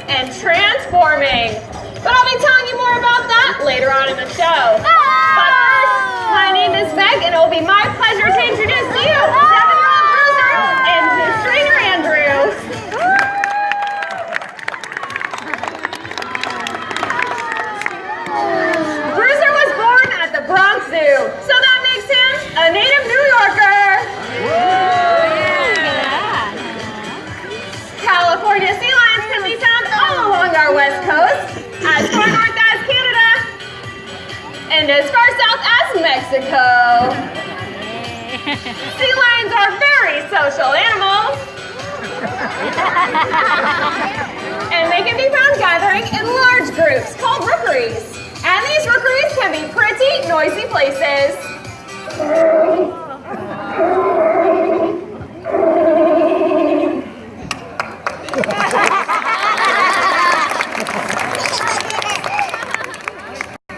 and transforming. But I'll be telling you more about that later on in the show. But first, my name is Meg, and it will be my pleasure to introduce to you 7-year-old Bruiser and his trainer Andrew. Bruiser was born at the Bronx Zoo, so that makes him a native New Yorker. California sea lions can be found all along our west coast, as far north as Canada, and as far south as Mexico. Sea lions are very social animals, and they can be found gathering in large groups called rookeries. And these rookeries can be pretty noisy places.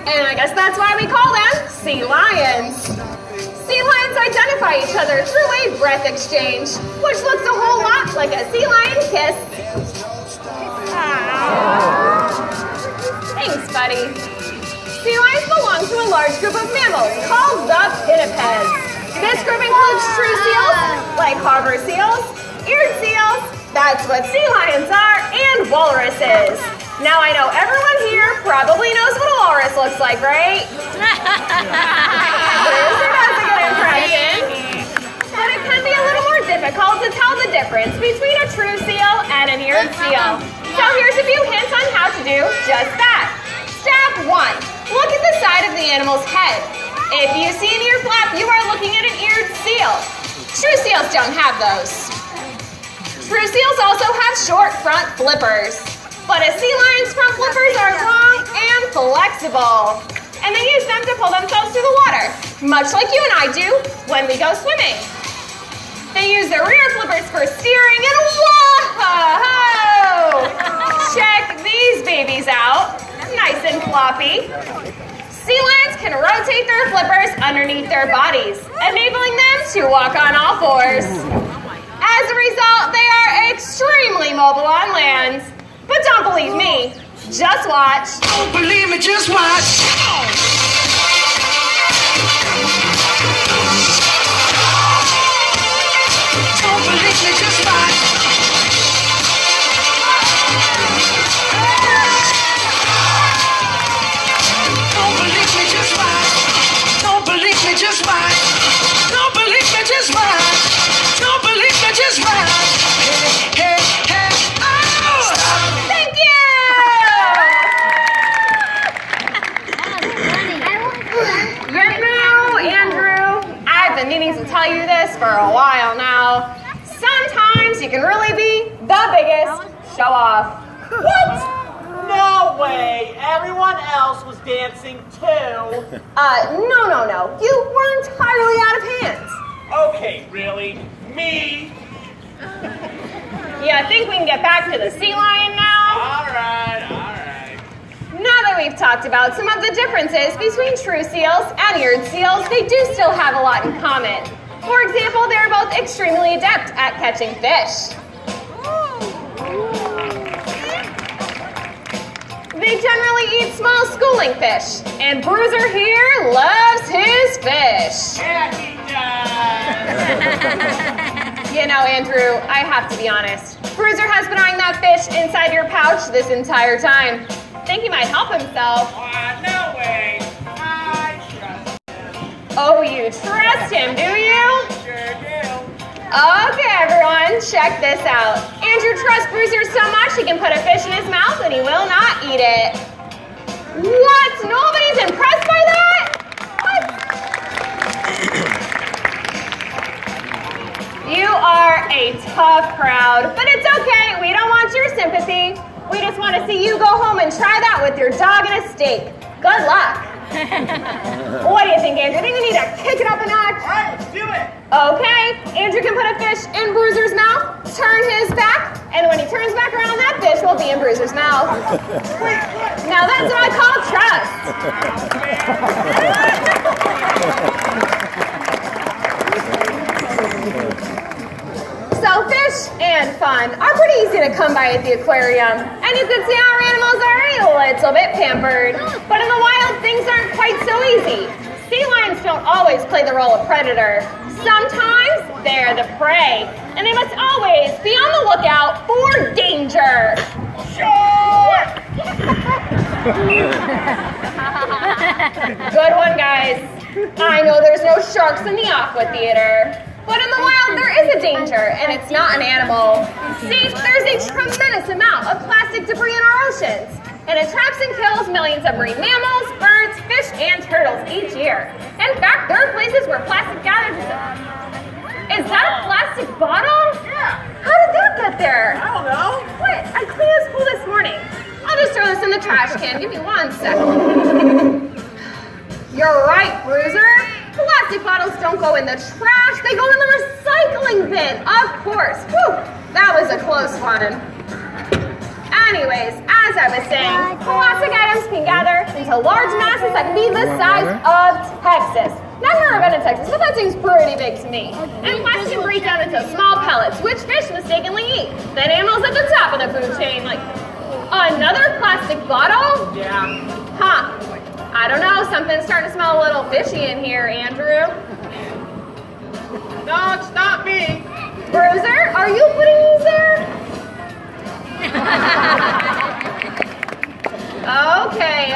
And I guess that's why we call them sea lions. Sea lions identify each other through a breath exchange, which looks a whole lot like a sea lion kiss. Thanks, buddy. Sea lions belong to a large group of mammals called the pinnipeds. This group includes true seals, like harbor seals, eared seals, that's what sea lions are, and walruses. Now I know everyone here probably knows what a walrus looks like, right? Bruiser does a good impression. But it can be a little more difficult to tell the difference between a true seal and an eared seal. So here's a few hints on how to do just that. Step 1. Look at the side of the animal's head. If you see an ear flap, you are looking at an eared seal. True seals don't have those. True seals also have short front flippers. But a sea lion's front flippers are long and flexible. And they use them to pull themselves through the water, much like you and I do when we go swimming. They use their rear flippers for steering and whoa! Check these babies out. Nice and floppy. Sea lions can rotate their flippers underneath their bodies, enabling them to walk on all fours. As a result, they are extremely mobile on land. But don't believe me, just watch. Don't believe me, just watch. Don't believe me, just watch. Don't believe me, just watch. Don't believe me, just watch. Don't believe me, just watch. Don't believe me, just watch. Hey, hey, hey, oh! Thank you! Andrew, I've been needing to tell you this for a while now. Sometimes you can really be the biggest show off. What? No way! Everyone else was dancing too. No. You were entirely out of hands. Okay, really? Me? Yeah, I think we can get back to the sea lion now. Alright. Now that we've talked about some of the differences between true seals and eared seals, they do still have a lot in common. For example, they're both extremely adept at catching fish. They generally eat small schooling fish, and Bruiser here loves his fish. Yeah, he does. You know, Andrew, I have to be honest. Bruiser has been eyeing that fish inside your pouch this entire time. Think he might help himself. No way. I trust him. Oh, you trust him, do you? Sure do. Okay, everyone, check this out. Andrew trusts Bruiser so much he can put a fish in his mouth and he will not eat it. What? Nobody's impressed by that? What? You are a tough crowd, but it's okay. We don't want your sympathy. We just want to see you go home and try that with your dog and a steak. Good luck. What do you think, Andrew? Think we need to kick it up a notch? All right, let's do it. Okay, Andrew can put a fish in Bruiser's mouth, turn his back, and when he turns back around, that fish will be in Bruiser's mouth. Now that's what I call trust. So fish fish and fun are pretty easy to come by at the aquarium, and you can see our animals are a little bit pampered. But in the wild, things aren't quite so easy. Sea lions don't always play the role of predator. Sometimes they're the prey, and they must always be on the lookout for danger. Sure! Good one, guys. I know there's no sharks in the aqua theater, but in the wild there is a danger, and it's not an animal. See, there's a tremendous amount of plastic debris in our oceans, and it traps and kills millions of marine mammals, birds, fish, and turtles each year. In fact, there are places where plastic gathers. Is that a plastic bottle? Yeah. How did that get there? I don't know. What? I cleaned this pool this morning. I'll just throw this in the trash can. Give me 1 second. You're right, Bruiser. Plastic bottles don't go in the trash. They go in the recycling bin, of course. Whew, that was a close one. Anyways, as I was saying, plastic items can gather into large masses that can be the size of Texas. Now, I've never been to Texas, but that seems pretty big to me. And plastic can break down into small pellets, which fish mistakenly eat. Then animals at the top of the food chain, like another plastic bottle? Yeah. Huh. I don't know, something's starting to smell a little fishy in here, Andrew. No, it's not me. Bruiser, are you putting these there? Okay.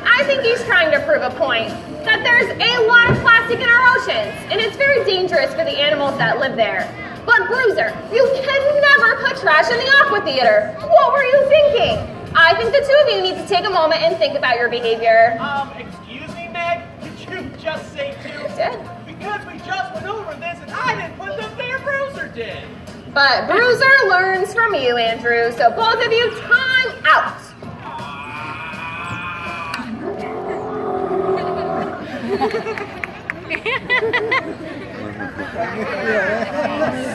I think he's trying to prove a point that there's a lot of plastic in our oceans, and it's very dangerous for the animals that live there. But Bruiser, you can never put trash in the aqua theater. What were you thinking? I think the two of you need to take a moment and think about your behavior. Excuse me, Meg? Did you just say two? I did. Because we just went over this and I didn't put them there, Bruiser did. But Bruiser learns from you, Andrew, so both of you, time out.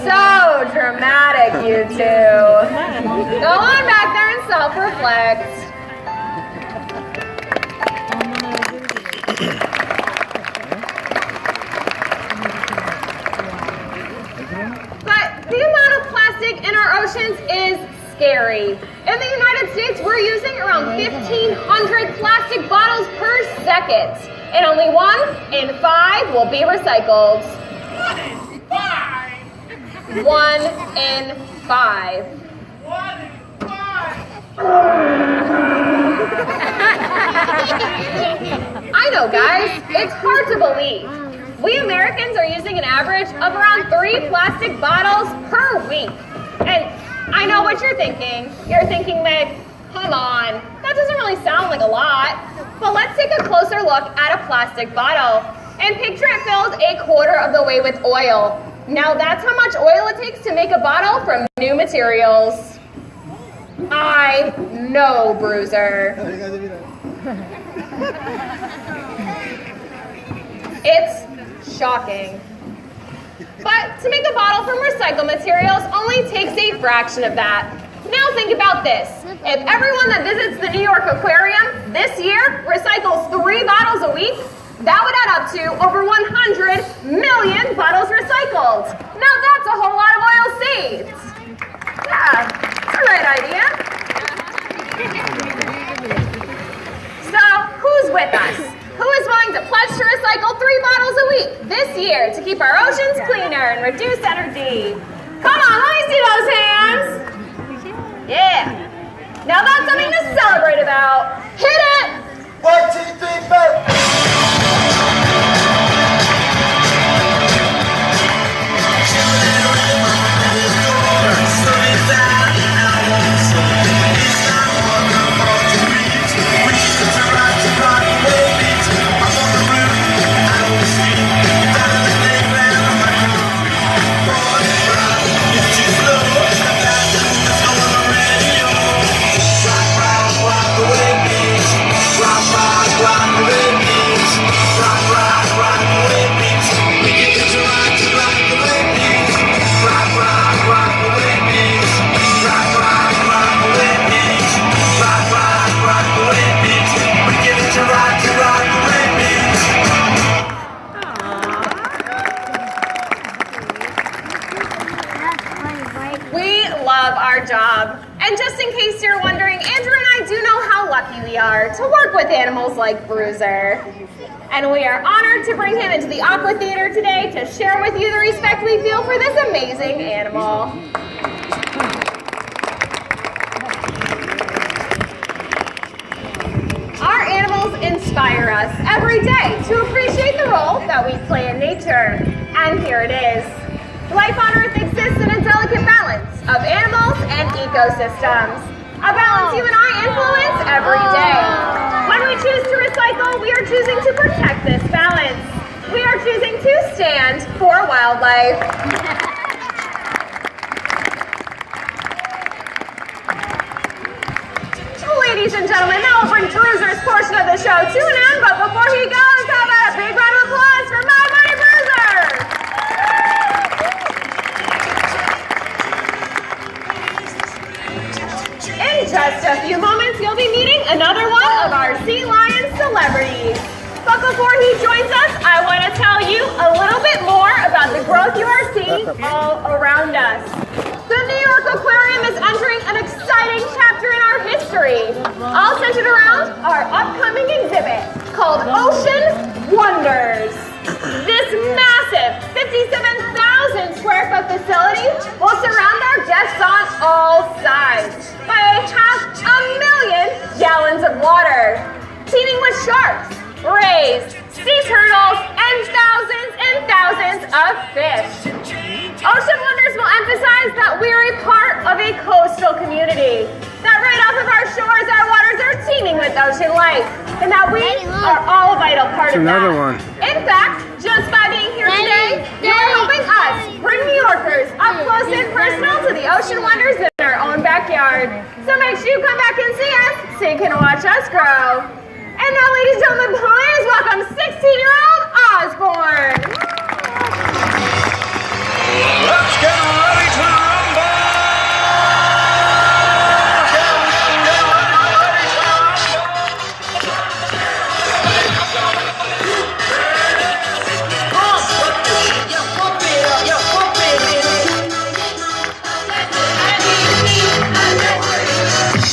So dramatic, you two. Go on back there and self-reflect. But the amount of plastic in our oceans is scary. In the United States, we're using around 1,500 plastic bottles per second. And only 1 in 5 will be recycled. 1 in 5? 1 in 5. 1 in 5. I know, guys. It's hard to believe. We Americans are using an average of around 3 plastic bottles per week. And I know what you're thinking. You're thinking, Meg, come on. That doesn't really sound like a lot. But let's take a closer look at a plastic bottle. And picture it filled a quarter of the way with oil. Now that's how much oil it takes to make a bottle from new materials. I know, Bruiser. It's shocking. But to make a bottle from recycled materials only takes a fraction of that. Now think about this. If everyone that visits the New York Aquarium this year recycles 3 bottles a week, that would add up to over 100 million bottles recycled. Now that's a whole lot of oil saved. Yeah, it's a great idea. So, who's with us? Who is willing to pledge to recycle 3 bottles a week this year to keep our oceans cleaner and reduce energy? Come on, let me see those hands. Yeah. Now that's something to celebrate about. Hit it! 1, 2, 3, 4. Rock, rock, rock, case you're wondering, Andrew and I do know how lucky we are to work with animals like Bruiser. And we are honored to bring him into the Aqua Theater today to share with you the respect we feel for this amazing animal. Our animals inspire us every day to appreciate the role that we play in nature. And here it is. Life on Earth exists in a delicate balance of animals and ecosystems. A balance you and I influence every day. When we choose to recycle, we are choosing to protect this balance. We are choosing to stand for wildlife. Ladies and gentlemen, that will bring Bruiser's portion of the show to an end, but before he goes, how about a big round of applause for my buddy Bruiser? In just a few moments, you'll be meeting another one of our sea lion celebrities. But before he joins us, I want to tell you a little bit more about the growth you are seeing all around us. The New York Aquarium is entering an exciting chapter in our history, all centered around our upcoming exhibit called Ocean Wonders. This massive 57,000 square foot facility will surround our guests on all sides by 500,000 gallons of water, teeming with sharks, rays, sea turtles, and thousands of fish. Ocean Wonders will emphasize that we're a part of a coastal community, that right off of our shores, our waters are teeming with ocean life, and that we are all a vital part of that. In fact, just by being here today, you are helping us bring New Yorkers up close and personal to the ocean wonders in our own backyard. So make sure you come back and see us so you can watch us grow. And now, ladies and gentlemen, please welcome 16-year-old Osborne. Let's get ready to rumble!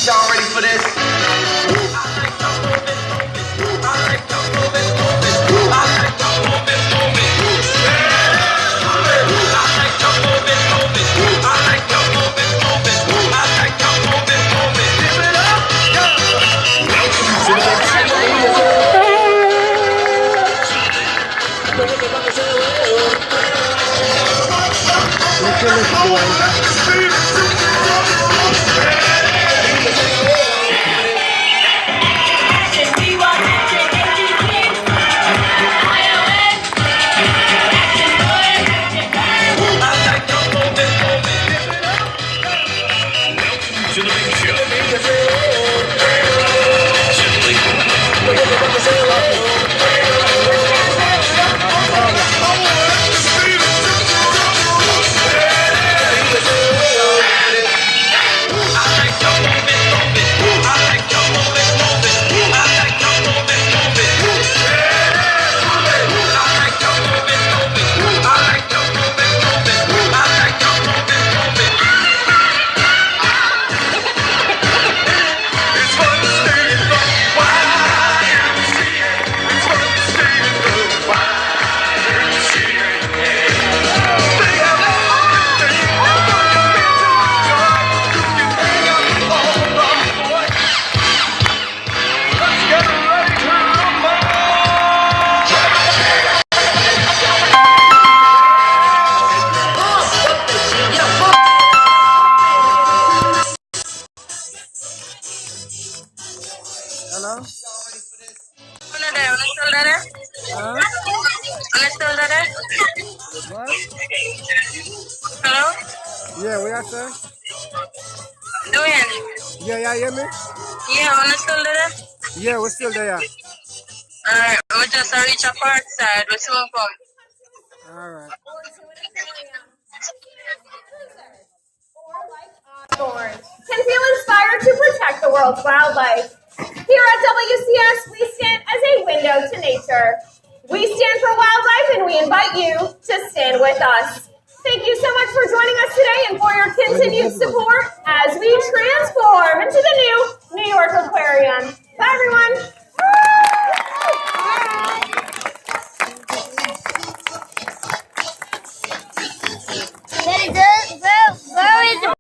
Y'all ready for this? Hello? Yeah, what y'all say? Doing? Yeah, y'all hear me? Yeah, wanna still there? Yeah, we're still there. Alright, we just reach a park side. We soon come. Alright. Can feel inspired to protect the world's wildlife. Here at WCS, we stand as a window to nature. We stand for wildlife and we invite you to stand with us. Thank you so much for joining us today and for your continued support as we transform.